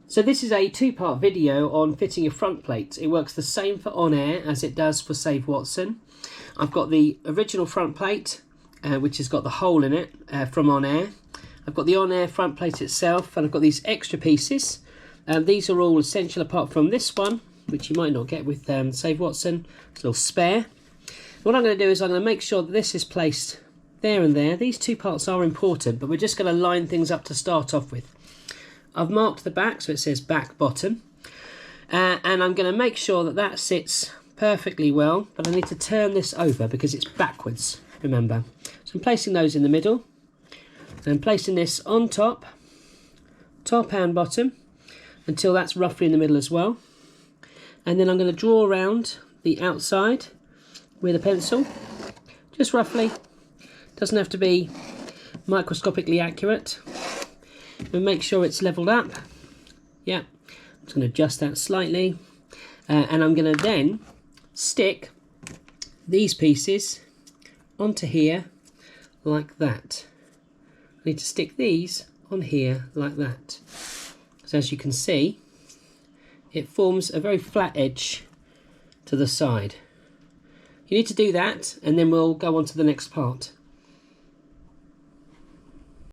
So this is a two-part video on fitting a front plate. It works the same for on air as it does for Save Watson. I've got the original front plate, which has got the hole in it from on air. I've got the on air front plate itself, and I've got these extra pieces. These are all essential apart from this one, which you might not get with Save Watson. It's a little spare. What I'm going to do is I'm going to make sure that this is placed there and there. These two parts are important, but we're just going to line things up to start off with. I've marked the back, so it says back bottom, and I'm going to make sure that that sits perfectly well, but I need to turn this over because it's backwards, remember. So I'm placing those in the middle, and I'm placing this on top and bottom, until that's roughly in the middle as well. And then I'm going to draw around the outside with a pencil, just roughly. Doesn't have to be microscopically accurate. And make sure it's leveled up. Yeah, I'm just going to adjust that slightly, and I'm going to then stick these pieces onto here like that. I need to stick these on here like that. So as you can see, it forms a very flat edge to the side. You need to do that, and then we'll go on to the next part.